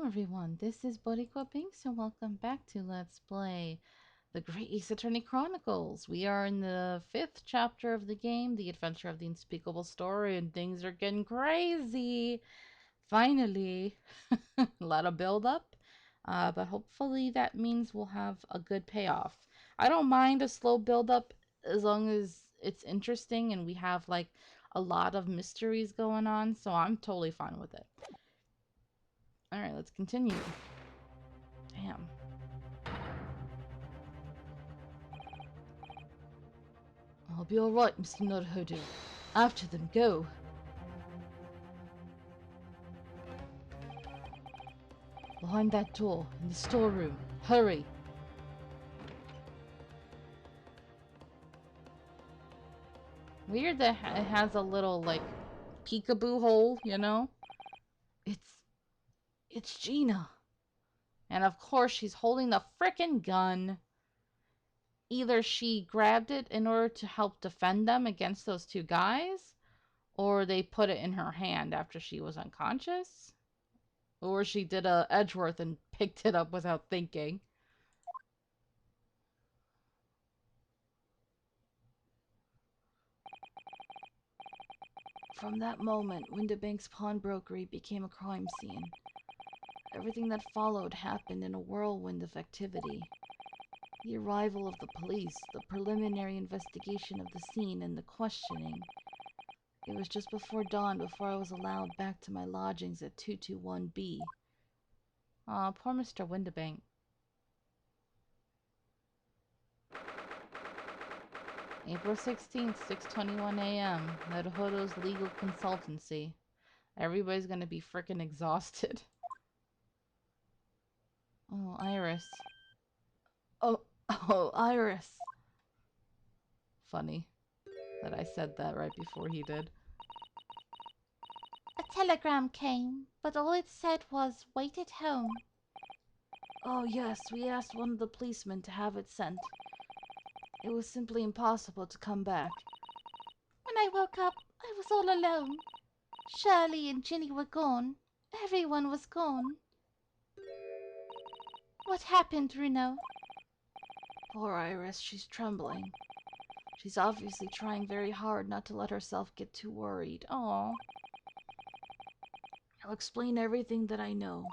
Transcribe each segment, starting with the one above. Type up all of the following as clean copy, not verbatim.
Hello everyone, this is Boricua Binks and welcome back to Let's Play The Great Ace Attorney Chronicles. We are in the 5th chapter of the game, The Adventure of the Unspeakable Story, and things are getting crazy! Finally! A lot of build-up, but hopefully that means we'll have a good payoff. I don't mind a slow build-up as long as it's interesting and we have like a lot of mysteries going on, so I'm totally fine with it. Alright, let's continue. Damn. I'll be alright, Mr. Naruhodo. After them, go. Behind that door, in the storeroom. Hurry. Weird that it has a little, like, peekaboo hole, you know? It's Gina. And of course, she's holding the frickin' gun. Either she grabbed it in order to help defend them against those two guys, or they put it in her hand after she was unconscious, or she did a Edgeworth and picked it up without thinking. From that moment, Windibank's pawnbrokery became a crime scene. Everything that followed happened in a whirlwind of activity. The arrival of the police, the preliminary investigation of the scene, and the questioning. It was just before dawn before I was allowed back to my lodgings at 221B. Aw, poor Mr. Windibank. April 16th, 6:21 a.m. Naruhodo's legal consultancy. Everybody's gonna be frickin' exhausted. Oh, Iris. Oh, Iris. Funny that I said that right before he did. A telegram came, but all it said was, wait at home. Oh yes, we asked one of the policemen to have it sent. It was simply impossible to come back. When I woke up, I was all alone. Shirley and Ginny were gone. Everyone was gone. What happened, Bruno? Poor Iris, she's trembling. She's obviously trying very hard not to let herself get too worried. Aww. I'll explain everything that I know.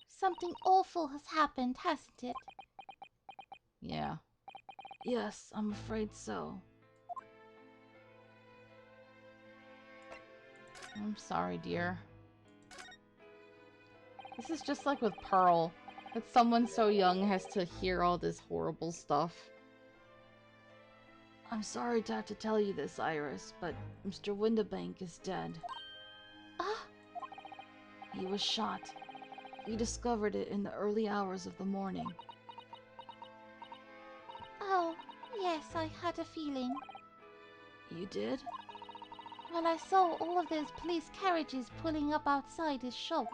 Something awful has happened, hasn't it? Yeah. Yes, I'm afraid so. I'm sorry, dear. This is just like with Pearl. That someone so young has to hear all this horrible stuff. I'm sorry to have to tell you this, Iris, but Mr. Windibank is dead. Ah! He was shot. We discovered it in the early hours of the morning. Oh, yes, I had a feeling. You did? Well, I saw all of those police carriages pulling up outside his shop.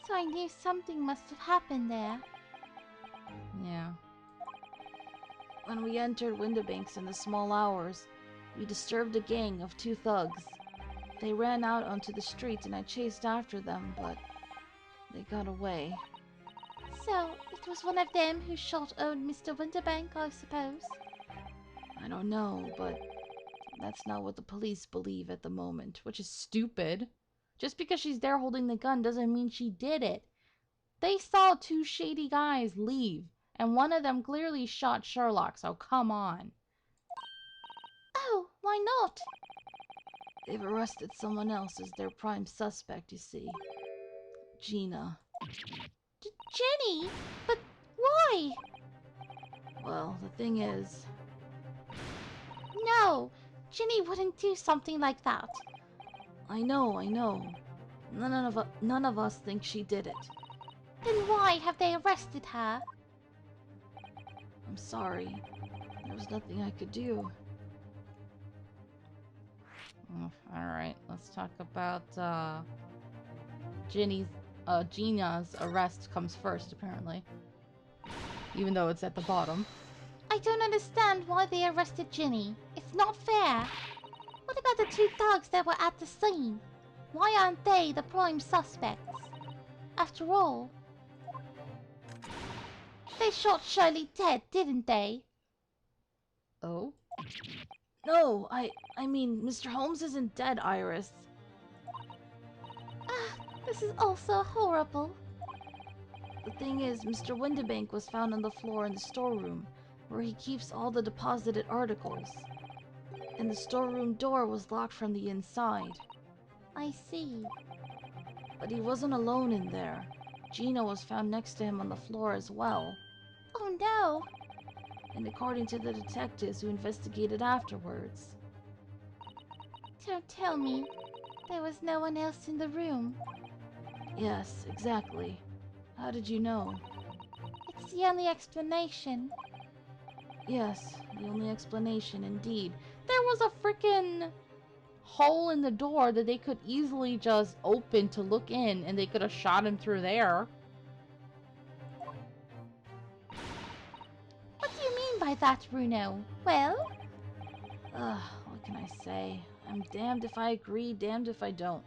So I knew something must have happened there. Yeah. When we entered Windibank's in the small hours, we disturbed a gang of 2 thugs. They ran out onto the street and I chased after them, but they got away. So, it was one of them who shot old Mr. Windibank, I suppose? I don't know, but that's not what the police believe at the moment, which is stupid. Just because she's there holding the gun doesn't mean she did it. They saw 2 shady guys leave, and one of them clearly shot Sherlock, so come on. Oh, why not? They've arrested someone else as their prime suspect, you see. Gina. Jenny? But why? Well, the thing is... No, Ginny wouldn't do something like that. I know. None of us think she did it. Then why have they arrested her? I'm sorry. There was nothing I could do. Alright, let's talk about Gina's arrest comes first, apparently. Even though it's at the bottom. I don't understand why they arrested Ginny. It's not fair. What about the 2 thugs that were at the scene? Why aren't they the prime suspects? After all, they shot Shirley dead, didn't they? Oh? No, I mean, Mr. Holmes isn't dead, Iris. Ah, this is all so horrible. The thing is, Mr. Windibank was found on the floor in the storeroom, where he keeps all the deposited articles. And the storeroom door was locked from the inside. I see. But he wasn't alone in there. Gina was found next to him on the floor as well. Oh no! And according to the detectives who investigated afterwards. Don't tell me. There was no one else in the room. Yes, exactly. How did you know? It's the only explanation. Yes, the only explanation, indeed. There was a frickin' hole in the door that they could easily just open to look in, and they could have shot him through there. What do you mean by that, Bruno? Well? What can I say? I'm damned if I agree, damned if I don't.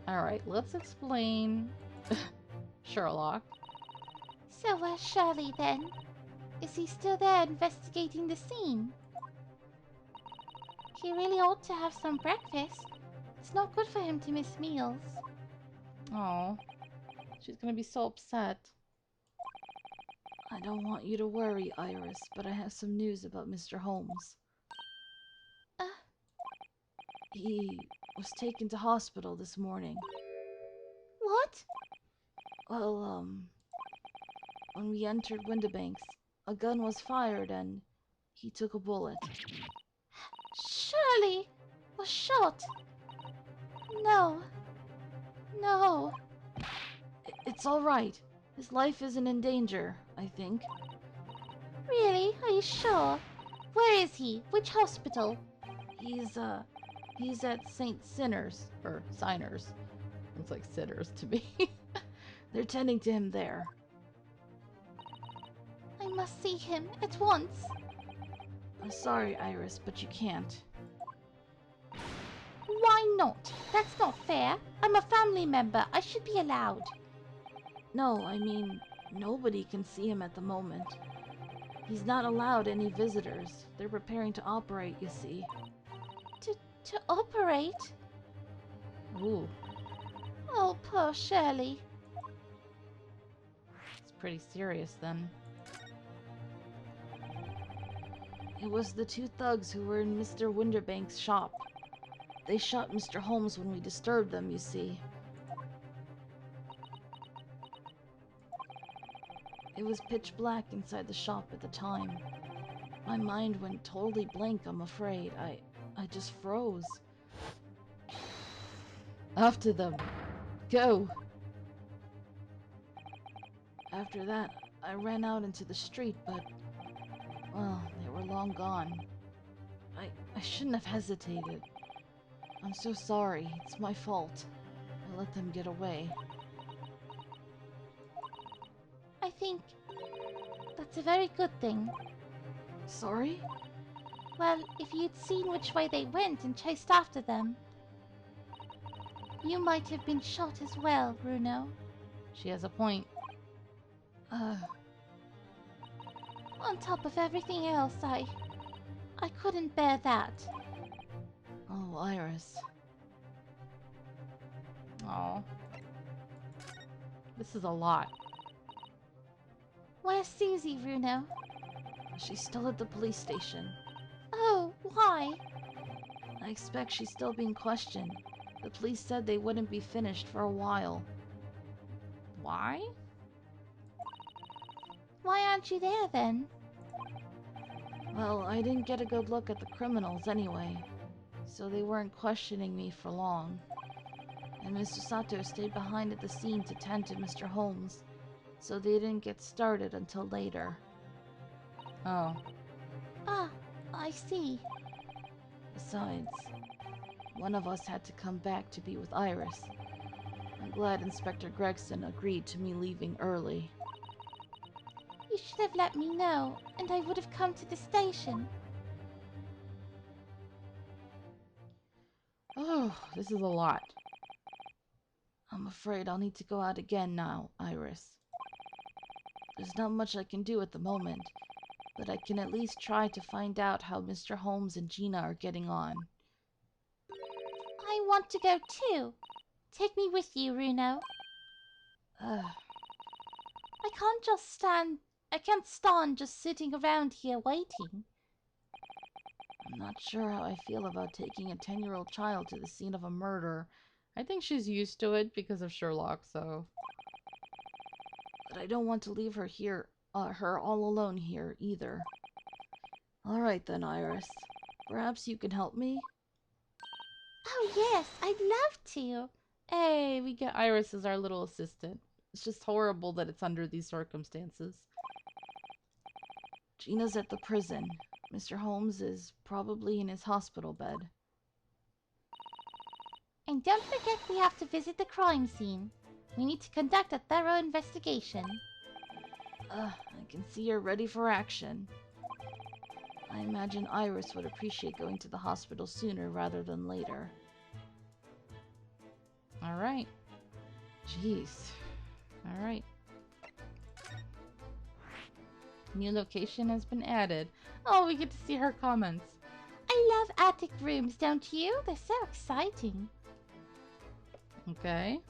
Alright, let's explain Sherlock. So where's Shirley then? Is he still there investigating the scene? He really ought to have some breakfast. It's not good for him to miss meals. Oh, she's gonna be so upset. I don't want you to worry, Iris, but I have some news about Mr. Holmes. Uh, He was taken to hospital this morning. what? Well, when we entered Windibank's, a gun was fired and he took a bullet. Shirley was shot. No. No. It's all right. His life isn't in danger, I think. Really? Are you sure? Where is he? Which hospital? He's at St. Sinners, or Signers. Looks like Sinners to me. They're tending to him there. I must see him at once. I'm sorry, Iris, but you can't. Why not? That's not fair. I'm a family member. I should be allowed. No, I mean, nobody can see him at the moment. He's not allowed any visitors. They're preparing to operate, you see. To operate? Ooh, Oh, poor Shirley. it's pretty serious then. It was the two thugs who were in Mr. Windibank's shop. They shot Mr. Holmes when we disturbed them, you see. It was pitch black inside the shop at the time. My mind went totally blank, I'm afraid. I just froze. After them. Go! After that, I ran out into the street, but... well, they were long gone. I shouldn't have hesitated. I'm so sorry. It's my fault. I let them get away. I think that's a very good thing. Sorry? Well, if you'd seen which way they went and chased after them, you might have been shot as well, Bruno. She has a point. On top of everything else, I couldn't bear that. Oh, Iris. Oh. This is a lot. Where's Susie, Bruno? She's still at the police station. Oh, why? I expect she's still being questioned. The police said they wouldn't be finished for a while. Why? Why aren't you there then? Well, I didn't get a good look at the criminals anyway, so they weren't questioning me for long. And Mr. Sato stayed behind at the scene to tend to Mr. Holmes, so they didn't get started until later. Oh. Ah, I see. Besides, one of us had to come back to be with Iris. I'm glad Inspector Gregson agreed to me leaving early. You should have let me know, and I would have come to the station. Oh, this is a lot. I'm afraid I'll need to go out again now, Iris. There's not much I can do at the moment, but I can at least try to find out how Mr. Holmes and Gina are getting on. I want to go too. Take me with you, Runo. Ugh. I can't stand just sitting around here waiting. I'm not sure how I feel about taking a 10-year-old child to the scene of a murder. I think she's used to it because of Sherlock, so... But I don't want to leave her here, her all alone here, either. Alright then, Iris. Perhaps you can help me? Oh yes, I'd love to. Hey, we get Iris as our little assistant. It's just horrible that it's under these circumstances. Gina's at the prison. Mr. Holmes is probably in his hospital bed. And don't forget we have to visit the crime scene. We need to conduct a thorough investigation. I can see you're ready for action. I imagine Iris would appreciate going to the hospital sooner rather than later. Alright. Jeez. Alright. New location has been added. Oh, we get to see her comments. I love attic rooms, don't you? They're so exciting. Okay.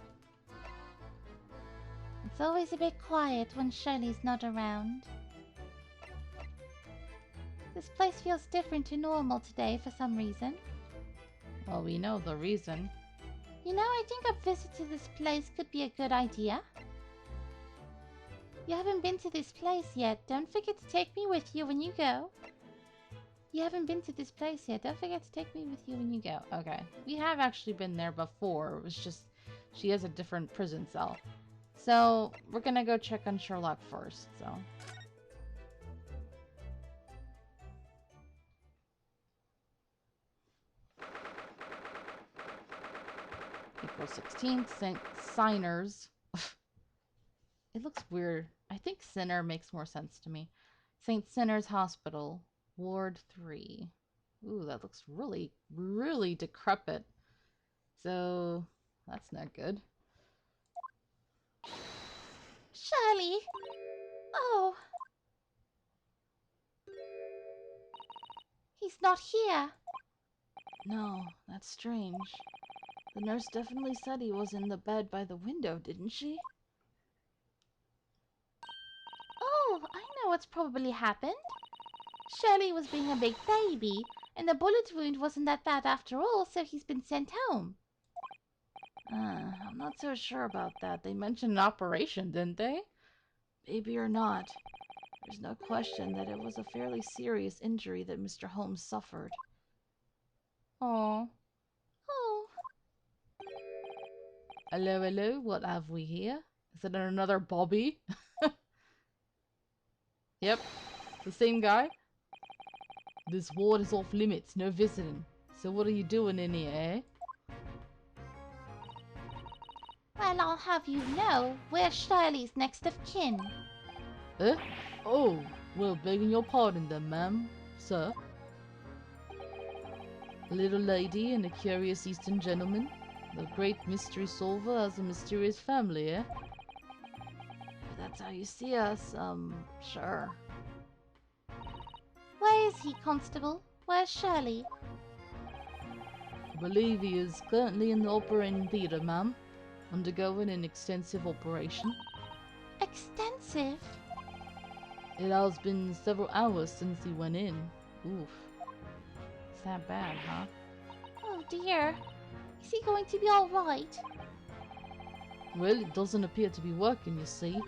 It's always a bit quiet when Shirley's not around. This place feels different to normal today for some reason. Well, we know the reason. You know, I think a visit to this place could be a good idea. You haven't been to this place yet. Don't forget to take me with you when you go. You haven't been to this place yet. Don't forget to take me with you when you go. Okay. We have actually been there before. It was just she has a different prison cell. So we're gonna go check on Sherlock first, so. April 16th, St. Signers. It looks weird. I think Sinner makes more sense to me. St. Sinner's Hospital, Ward 3. Ooh, that looks really, really decrepit. So, that's not good. Shirley! Oh! He's not here. No, that's strange. The nurse definitely said he was in the bed by the window, didn't she? Oh, I know what's probably happened. Shirley was being a big baby, and the bullet wound wasn't that bad after all, so he's been sent home. I'm not so sure about that. They mentioned an operation, didn't they? Maybe or not. There's no question that it was a fairly serious injury that Mr. Holmes suffered. Oh. Oh. Hello, hello, what have we here? Is it another Bobby? Yep, the same guy. This ward is off limits, no visiting. So what are you doing in here, eh? Well, I'll have you know, we're Shirley's next of kin. Eh? Oh, well, begging your pardon then, ma'am. Sir? A little lady and a curious Eastern gentleman. The great mystery solver has a mysterious family, eh? If that's how you see us, sure. Where is he, Constable? Where's Shirley? I believe he is currently in the operating theatre, ma'am, undergoing an extensive operation. Extensive? It has been several hours since he went in. Oof. It's that bad, huh? Oh dear. Is he going to be alright? Well, it doesn't appear to be working, you see.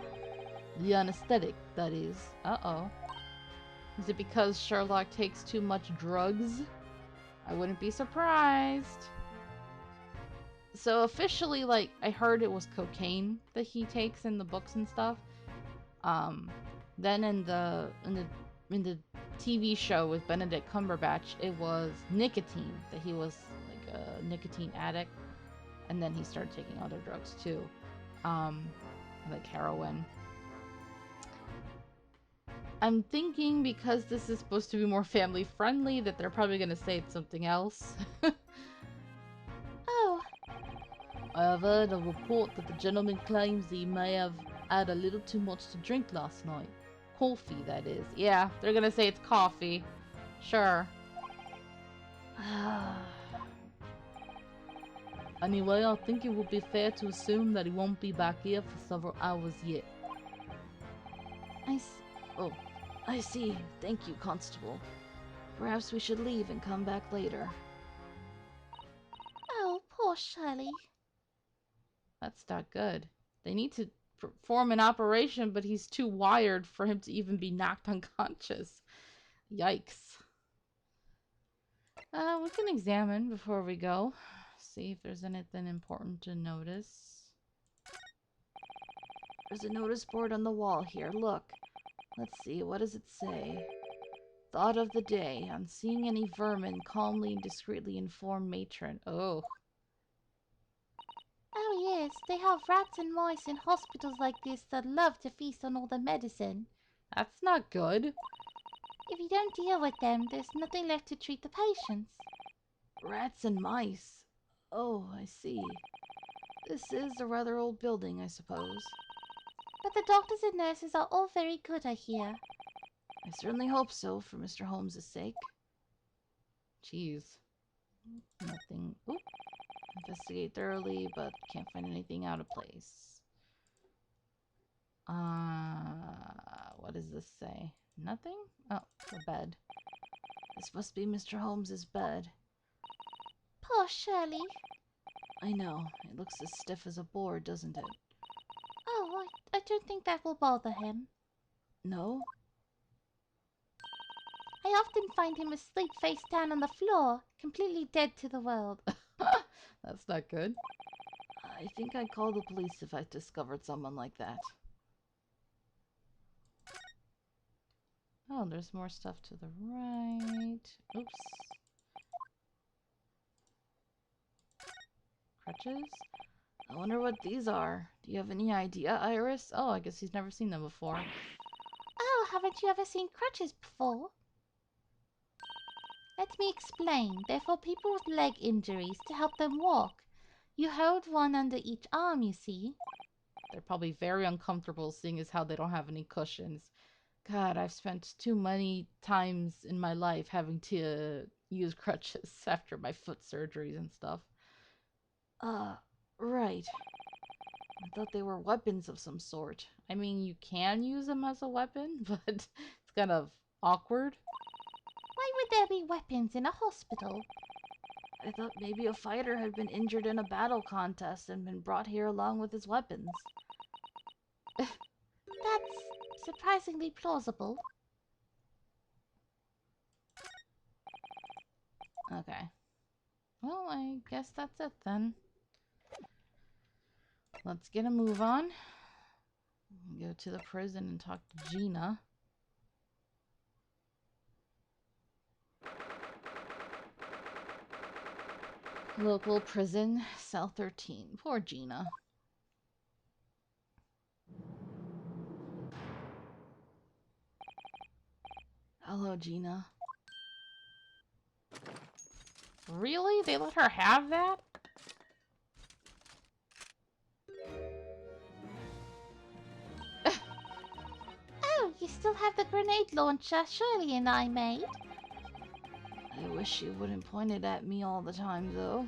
The anesthetic, that is. Uh-oh. Is it because Sherlock takes too much drugs? I wouldn't be surprised. So officially, like, I heard it was cocaine that he takes in the books and stuff. Then in the TV show with Benedict Cumberbatch, it was nicotine, that he was like a nicotine addict, and then he started taking other drugs too, like heroin. I'm thinking because this is supposed to be more family friendly that they're probably gonna say it's something else. Oh. I have heard a report that the gentleman claims he may have had a little too much to drink last night. Coffee, that is. Yeah, they're gonna say it's coffee. Sure. Anyway, I think it would be fair to assume that he won't be back here for several hours yet. Oh, I see. Thank you, Constable. Perhaps we should leave and come back later. Oh, poor Shirley. That's not good. They need to perform an operation, but he's too wired for him to even be knocked unconscious. Yikes. We can examine before we go. See if there's anything important to notice. There's a notice board on the wall here. Look. Let's see. What does it say? Thought of the day. On seeing any vermin, calmly and discreetly inform matron. Oh. Oh yes, they have rats and mice in hospitals like this that love to feast on all the medicine. That's not good. If you don't deal with them, there's nothing left to treat the patients. Rats and mice. Oh, I see. This is a rather old building, I suppose. But the doctors and nurses are all very good, I hear. I certainly hope so, for Mr. Holmes' sake. Jeez. Nothing. Oop. Investigate thoroughly, but can't find anything out of place. What does this say? Nothing? Oh, a bed. This must be Mr. Holmes' bed. Poor Shirley. I know. It looks as stiff as a board, doesn't it? Oh, I don't think that will bother him. No? I often find him asleep face down on the floor, completely dead to the world. That's not good. I think I'd call the police if I discovered someone like that. Oh, there's more stuff to the right. Oops. Crutches? I wonder what these are. Do you have any idea, Iris? Oh, I guess he's never seen them before. Oh, haven't you ever seen crutches before? Let me explain. They're for people with leg injuries to help them walk. You hold one under each arm, you see. They're probably very uncomfortable seeing as how they don't have any cushions. God, I've spent too many times in my life having to use crutches after my foot surgeries and stuff. Right. I thought they were weapons of some sort. I mean, you can use them as a weapon, but it's kind of awkward. Why would there be weapons in a hospital? I thought maybe a fighter had been injured in a battle contest and been brought here along with his weapons. That's surprisingly plausible. Okay. Well, I guess that's it then. Let's get a move on. Go to the prison and talk to Gina. Local prison, cell 13. Poor Gina. Hello, Gina. Really? They let her have that? Oh, you still have the grenade launcher Shirley and I made? I wish you wouldn't point it at me all the time, though.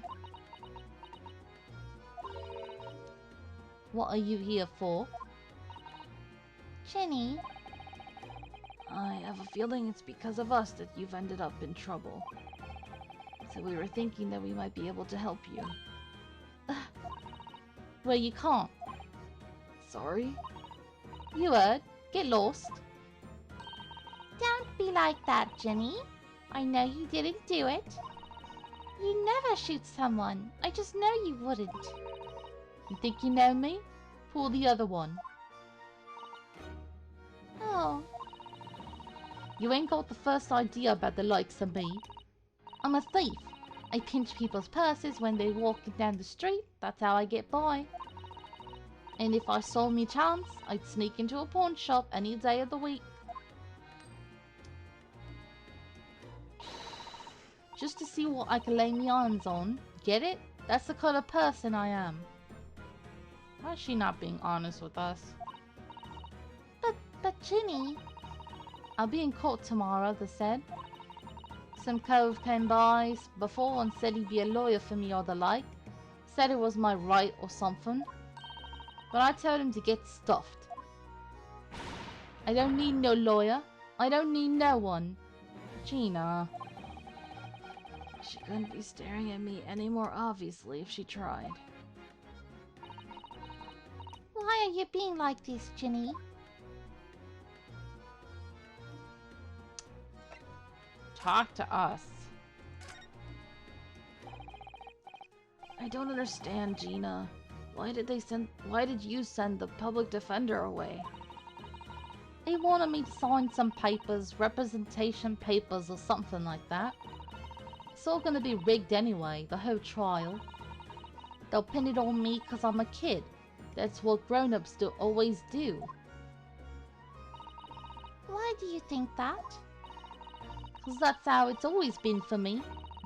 What are you here for? Jenny? I have a feeling it's because of us that you've ended up in trouble. So we were thinking that we might be able to help you. Well, you can't. Sorry? You heard. Get lost. Don't be like that, Jenny. I know you didn't do it. You never shoot someone. I just know you wouldn't. You think you know me? Pull the other one. Oh. You ain't got the first idea about the likes of me. I'm a thief. I pinch people's purses when they're walking down the street. That's how I get by. And if I saw me chance, I'd sneak into a pawn shop any day of the week. Just to see what I can lay me hands on. Get it? That's the kind of person I am. Why is she not being honest with us? But Ginny, I'll be in court tomorrow, they said. Some cove came by before and said he'd be a lawyer for me or the like. Said it was my right or something. But I told him to get stuffed. I don't need no lawyer. I don't need no one. Gina. She couldn't be staring at me any more obviously if she tried. Why are you being like this, Ginny? Talk to us. I don't understand, Gina. Why did you send the public defender away? They wanted me to sign some papers, representation papers or something like that. It's all gonna be rigged anyway, the whole trial. They'll pin it on me because I'm a kid. That's what grown-ups always do. Why do you think that? Because that's how it's always been for me,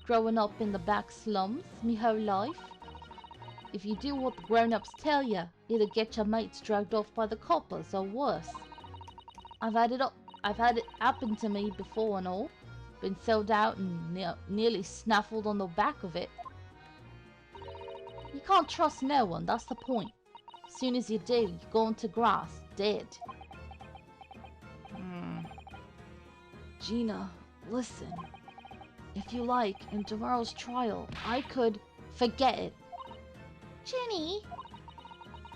growing up in the back slums me whole life. If you do what the grown-ups tell you, it'll get your mates dragged off by the coppers or worse. I've had it happen to me before and all. Been sold out and nearly snaffled on the back of it. You can't trust no one, that's the point. As soon as you do, you go into grass, dead. Gina, listen. If you like, in tomorrow's trial, I could... Forget it. Ginny,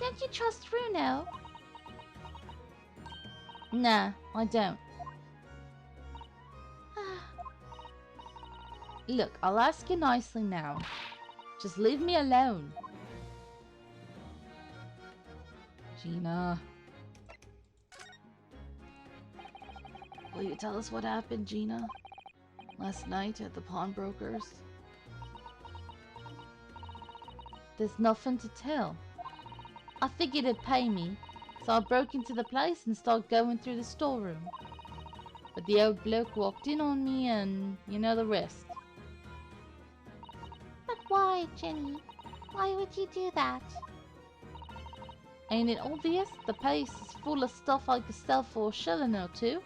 don't you trust Bruno? Nah, I don't. Look, I'll ask you nicely now. Just leave me alone. Gina. Will you tell us what happened, Gina? Last night at the pawnbroker's? There's nothing to tell. I figured it'd pay me, so I broke into the place and started going through the storeroom. But the old bloke walked in on me and you know the rest. But why, Jenny? Why would you do that? Ain't it obvious? The place is full of stuff I could sell for a shilling or two.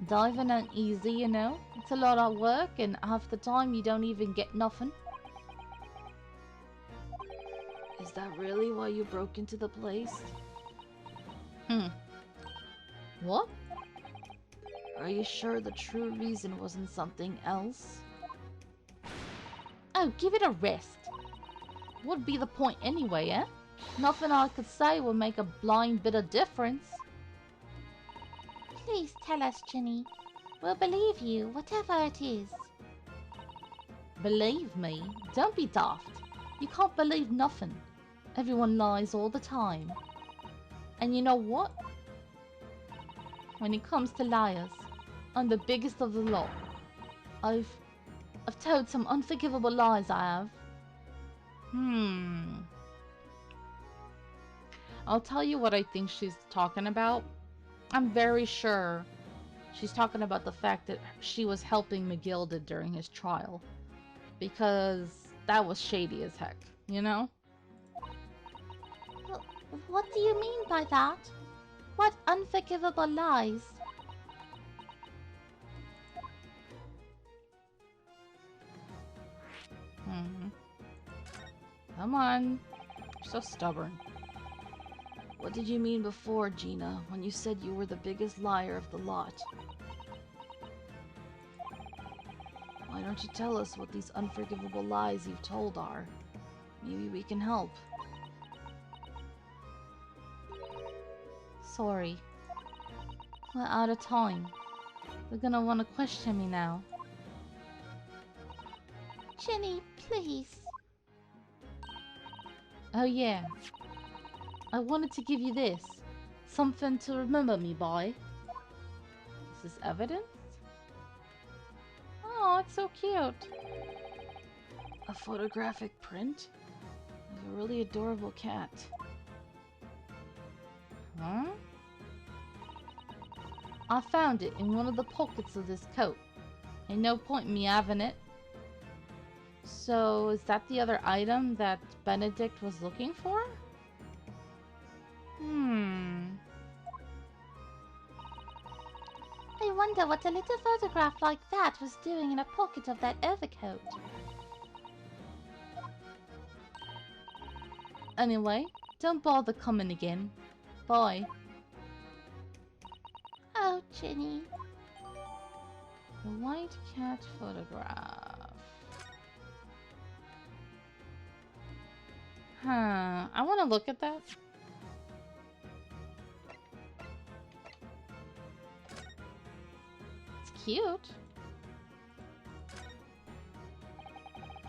Diving ain't easy, you know. It's a lot of work and half the time you don't even get nothing. Is that really why you broke into the place? What? Are you sure the true reason wasn't something else? Oh, give it a rest. What'd be the point anyway, eh? Nothing I could say would make a blind bit of difference. Please tell us, Ginny. We'll believe you, whatever it is. Believe me? Don't be daft. You can't believe nothing. Everyone lies all the time. And you know what? When it comes to liars, I'm the biggest of the lot. I've told some unforgivable lies, I have. I'll tell you what I think she's talking about. I'm very sure she's talking about the fact that she was helping McGilda during his trial. Because that was shady as heck, you know? What do you mean by that? What unforgivable lies? Come on. You're so stubborn. What did you mean before, Gina, when you said you were the biggest liar of the lot? Why don't you tell us what these unforgivable lies you've told are? Maybe we can help. Sorry. We're out of time. They're gonna want to question me now. Jenny, please. Oh yeah. I wanted to give you this. Something to remember me by. Is this evidence? Oh, it's so cute. A photographic print of a really adorable cat. Huh? I found it in one of the pockets of this coat. Ain't no point in me having it. So, is that the other item that Benedict was looking for? Hmm. I wonder what a little photograph like that was doing in a pocket of that overcoat. Anyway, don't bother coming again. Bye. Oh, Ginny. The white cat photograph. Huh. I want to look at that. It's cute.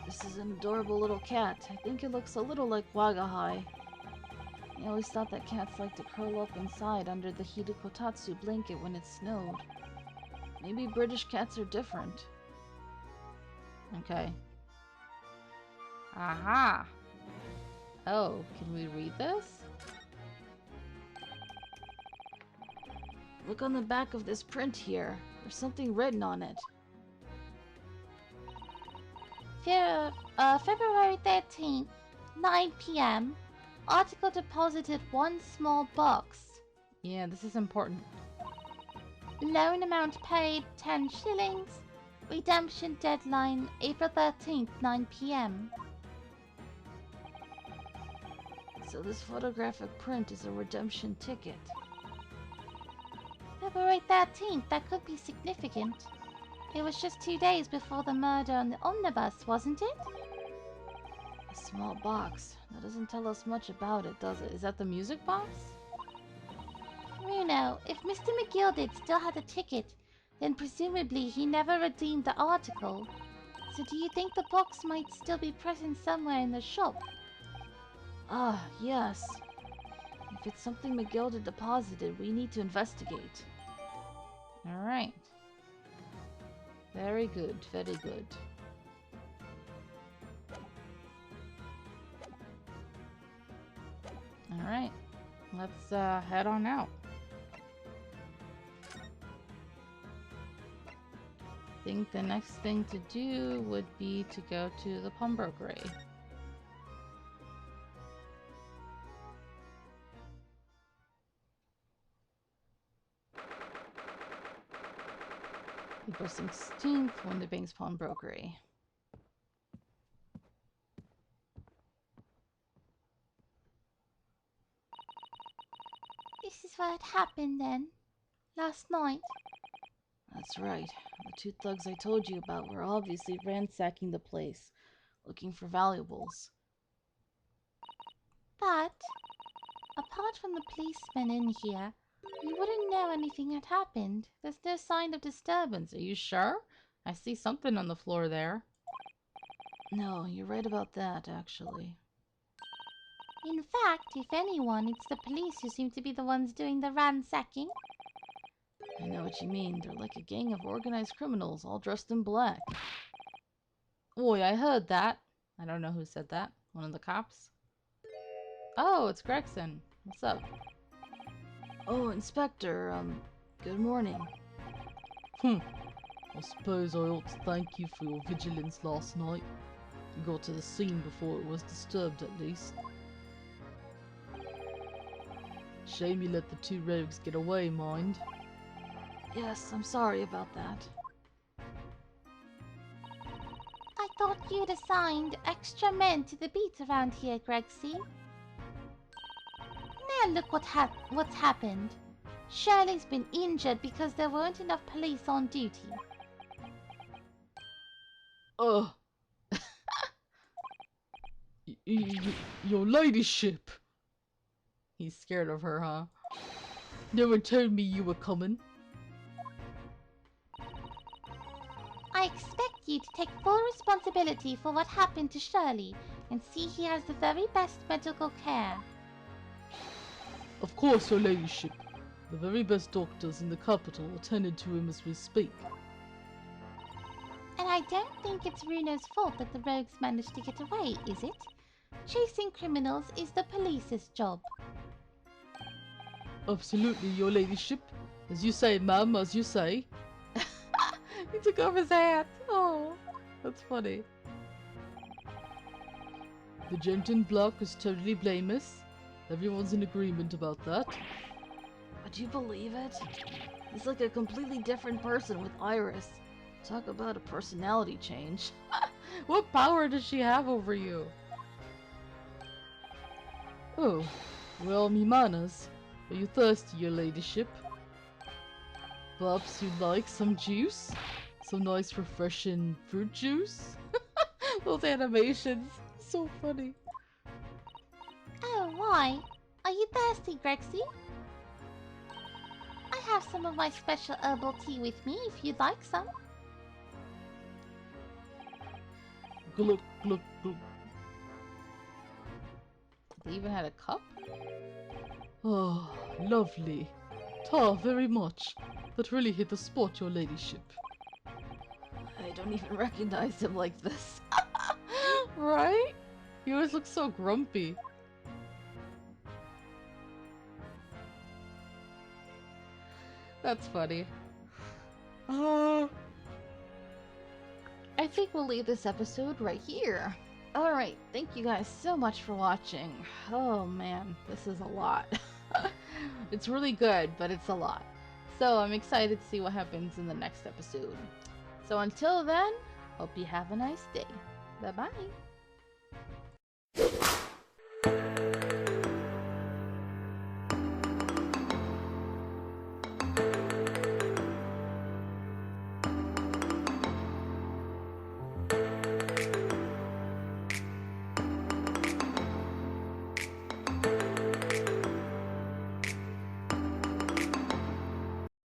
This is an adorable little cat. I think it looks a little like Wagahai. I always thought that cats like to curl up inside under the Hidekotatsu blanket when it snowed. Maybe British cats are different. Okay. Aha! Oh, can we read this? Look on the back of this print here. There's something written on it. February 13th, 9 p.m. Article deposited 1 small box. Yeah, this is important. Loan amount paid 10 shillings. Redemption deadline April 13th, 9 p.m. So this photographic print is a redemption ticket. February 13th, that could be significant. It was just 2 days before the murder on the omnibus, wasn't it? A small box. That doesn't tell us much about it, does it? Is that the music box? Bruno, if Mr. McGilded still had a ticket, then presumably he never redeemed the article. So do you think the box might still be present somewhere in the shop? Ah, yes. If it's something McGilded deposited, we need to investigate. Alright. Very good, very good. Alright. Let's head on out. I think the next thing to do would be to go to the pawnbrokery. April 16th, Winterbank's pawnbrokery. This is what happened then. Last night. That's right. The two thugs I told you about were obviously ransacking the place, looking for valuables. But, apart from the policeman in here, we wouldn't know anything had happened. There's no sign of disturbance. Are you sure? I see something on the floor there. No, you're right about that, actually. In fact, if anyone, it's the police who seem to be the ones doing the ransacking. I know what you mean. They're like a gang of organized criminals, all dressed in black. Oi, I heard that. I don't know who said that. One of the cops? Oh, it's Gregson. What's up? Oh, Inspector, good morning. I suppose I ought to thank you for your vigilance last night. You got to the scene before it was disturbed, at least. Shame you let the two rogues get away, mind. Yes, I'm sorry about that. I thought you'd assigned extra men to the beat around here, Gregsy. Now look what's happened. Shirley's been injured because there weren't enough police on duty. Ugh. Your ladyship. He's scared of her, huh? No one told me you were coming. I expect you to take full responsibility for what happened to Shirley and see he has the very best medical care. Of course, your ladyship. The very best doctors in the capital attended to him as we speak. And I don't think it's Runo's fault that the rogues managed to get away, is it? Chasing criminals is the police's job. Absolutely, your ladyship. As you say, ma'am, as you say. He took off his hat. Oh, that's funny. The gent in black is totally blameless. Everyone's in agreement about that. Would you believe it? He's like a completely different person with Iris. Talk about a personality change. What power does she have over you? Oh, well, me manners. Are you thirsty, your ladyship? Perhaps you'd like some juice? Some nice refreshing fruit juice? Those animations. So funny. Oh, why? Are you thirsty, Grexy? I have some of my special herbal tea with me if you'd like some. Glug, glug, glug. They even had a cup? Oh, lovely. Ta very much. That really hit the spot, your ladyship. I don't even recognize him like this. Right? He always looks so grumpy. That's funny. I think we'll leave this episode right here. Alright, thank you guys so much for watching. Oh man, this is a lot. It's really good, but it's a lot. So I'm excited to see what happens in the next episode. So until then, hope you have a nice day. Bye bye.